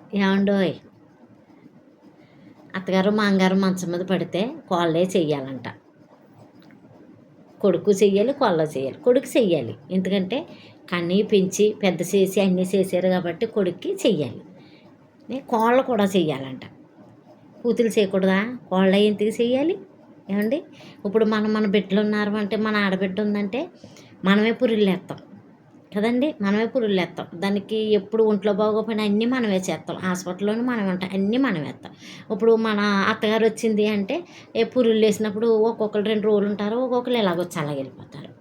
ఏమండోయ్, అత్తగారు మామగారు మంచం మీద పడితే కోళ్ళే చెయ్యాలంట. కొడుకు చెయ్యాలి, కోళ్ళ చేయాలి. కొడుకు చెయ్యాలి, ఎందుకంటే కన్నీ పెంచి పెద్ద చేసి అన్నీ చేశారు కాబట్టి కొడుక్కి చెయ్యాలి. కోళ్ళు కూడా చెయ్యాలంట. కూతురు చేయకూడదా? కోళ్ళ ఎందుకు చెయ్యాలి? ఏమండి, ఇప్పుడు మన బిడ్డలు ఉన్నారు అంటే, మన ఆడబిడ్డ ఉందంటే మనమే పురిళ్ళేస్తాం కదండి. మనమే పురుళ్ళేస్తాం. దానికి ఎప్పుడు ఒంట్లో బాగోపోయినా అన్నీ మనమే చేస్తాం. హాస్పిటల్లోనే మనమే ఉంటాం, అన్నీ మనమే వేస్తాం. ఇప్పుడు మన అత్తగారు వచ్చింది అంటే పురుళ్ళు వేసినప్పుడు ఒక్కొక్కరు 2 రోజులు ఉంటారు, ఒక్కొక్కరు ఎలాగొచ్చి అలాగ వెళ్ళిపోతారు.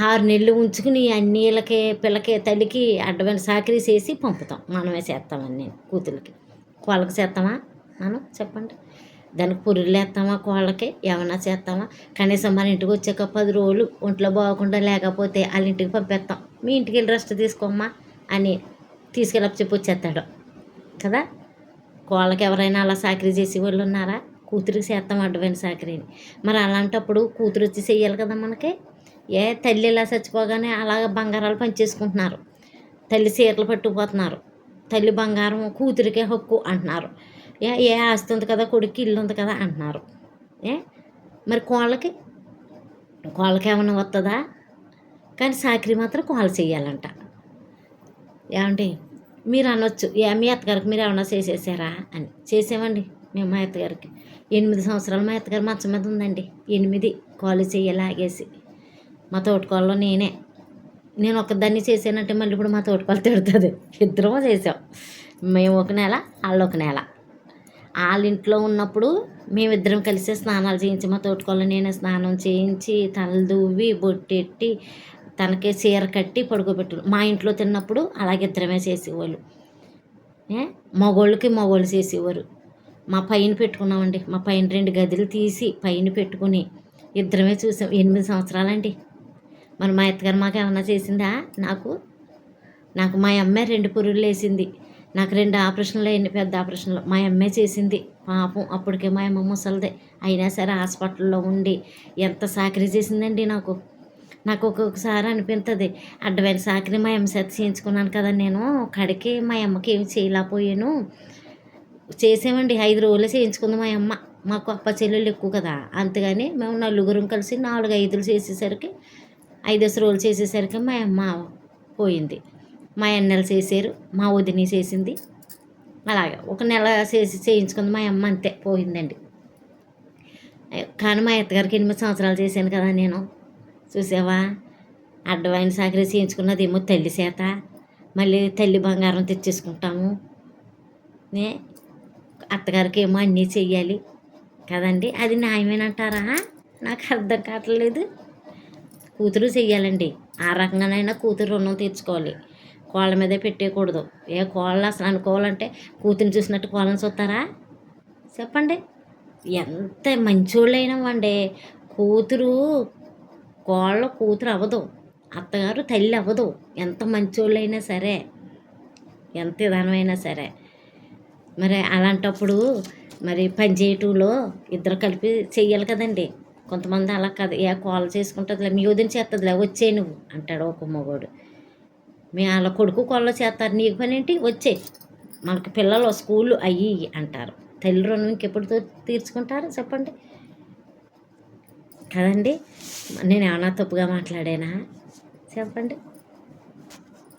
6 నెలలు ఉంచుకుని అన్ని వీళ్ళకి పిల్లకి తల్లికి అడ్డమైన సాకరీ చేసి పంపుతాం. మనమే చేస్తాం అన్నీ. కూతురికి కోళ్ళకి చేస్తామా మనం? చెప్పండి. దానికి పురుళ్ళు వేస్తామా? కోళ్ళకి ఏమన్నా చేస్తామా? కనీసం మన ఇంటికి వచ్చాక 10 రోజులు ఒంట్లో బాగకుండా లేకపోతే వాళ్ళ ఇంటికి పంపేస్తాం. మీ ఇంటికి వెళ్ళి రెస్ట్ తీసుకోమ్మా అని తీసుకెళ్ళి చెప్పి వచ్చేస్తాడు కదా. కోళ్ళకి ఎవరైనా అలా సాకరీ చేసే వాళ్ళు ఉన్నారా? కూతురికి చేస్తాం అడ్డమైన సాకరీని. మరి అలాంటప్పుడు కూతురు వచ్చి చెయ్యాలి కదా మనకి. తల్లి ఇలా చచ్చిపోగానే అలాగ బంగారాలు పనిచేసుకుంటున్నారు. తల్లి చీరలు పట్టుకుపోతున్నారు. తల్లి బంగారం కూతురికే హక్కు అంటున్నారు. ఏ ఆస్తి ఉంది కదా, కొడుకు ఇల్లు ఉంది కదా అంటున్నారు. మరి కోళ్ళకి ఏమైనా వస్తుందా? కానీ సాకరీ మాత్రం కోళ్ళ చెయ్యాలంట. ఏమండి, మీరు అనొచ్చు, మీ అత్తగారికి మీరు ఏమన్నా చేసేసారా అని. చేసామండి మేము మా అత్తగారికి. 8 సంవత్సరాలు మా అత్తగారు మంచం మీద ఉందండి. 8 కోళ్ళు చెయ్యాలి ఆగేసి. మా తోటకోళ్ళలో నేను ఒకదాన్ని చేశానంటే మళ్ళీ ఇప్పుడు మా తోటకోళ్ళు తిడుతుంది. ఇద్దరం చేసాం. మేము ఒక నెల, వాళ్ళు ఒక నెల. వాళ్ళ ఇంట్లో ఉన్నప్పుడు మేమిద్దరం కలిసి స్నానాలు చేయించి, మా తోటకోళ్ళ నేనే స్నానం చేయించి, తల దువ్వి, బొట్టెట్టి, తనకే చీర కట్టి పడుకోబెట్టు. మా ఇంట్లో తిన్నప్పుడు అలాగే ఇద్దరమే చేసేవాళ్ళు. మగోళ్ళు చేసేవారు. మా పైన పెట్టుకున్నామండి. మా పైన 2 గదులు తీసి పైన పెట్టుకుని ఇద్దరమే చూసాం. 8 సంవత్సరాలండి. మరి మా అత్తగారు మాకు ఏమన్నా చేసిందా? నాకు మా అమ్మాయి 2 పురుగులు వేసింది. నాకు 2 ఆపరేషన్లు అయ్యింది, పెద్ద ఆపరేషన్లు. మా అమ్మాయి చేసింది పాపం. అప్పటికే మా అమ్మ ముసలిదే అయినా సరే హాస్పిటల్లో ఉండి ఎంత సాకరీ చేసిందండి నాకు. ఒక్కొక్కసారి అనిపిస్తుంది, అడ్డమైన సాకరీ మా అమ్మ చేత చేయించుకున్నాను కదా నేను. కడికి మా అమ్మకి ఏమి చేయలేకపోయాను. చేసామండి. 5 రోజులు చేయించుకుంది మా అమ్మ. మాకు అప్ప చెల్లెళ్ళు ఎక్కువ కదా, అంతేగాని మేము నలుగురం కలిసి 4-5 చేసేసరికి 5 రోజులు చేసేసరికి మా అమ్మ పోయింది. మా అన్నలు చేశారు, మా వదిని చేసింది. అలాగే ఒక నెల చేయించుకుంది మా అమ్మ, అంతే పోయిందండి. కానీ మా అత్తగారికి 8 సంవత్సరాలు చేశాను కదా నేను. చూసావా, అడ్డమైన సాకరీ చేయించుకున్నదేమో తల్లి చేత, మళ్ళీ తల్లి బంగారం తెచ్చేసుకుంటాము. అత్తగారికి ఏమో అన్నీ చెయ్యాలి కదండి. అది న్యాయమేనంటారా? నాకు అర్థం కావట్లేదు. కూతురు చెయ్యాలండి. ఆ రకంగానైనా కూతురు రుణం తీర్చుకోవాలి. కోళ్ళ మీదే పెట్టేయకూడదు. కోళ్ళు అసలు అనుకోవాలంటే కూతురుని చూసినట్టు కోళ్ళని చూస్తారా? చెప్పండి. ఎంత మంచోళ్ళైనా వండే కూతురు అవ్వదు, అత్తగారు తల్లి అవ్వదు. ఎంత మంచోళ్ళైనా సరే, ఎంత విధానమైనా సరే. మరి అలాంటప్పుడు మరి పని చేయటంలో ఇద్దరు కలిపి చెయ్యాలి కదండి. కొంతమంది అలా కాదు, కోళ్ళ చేసుకుంటుందిలే, మీ వదిన చేస్తుందిలే, వచ్చే నువ్వు అంటాడు ఒక మగోడు. వాళ్ళ కొడుకు కోళ్ళ చేస్తారు, నీకు పని ఏంటి, వచ్చే, మనకు పిల్లలు స్కూళ్ళు అయ్యి అంటారు. తల్లి రుణం ఇంకెప్పుడు తీర్చుకుంటారు చెప్పండి కదండి. నేను ఏమన్నా తప్పుగా మాట్లాడానా చెప్పండి.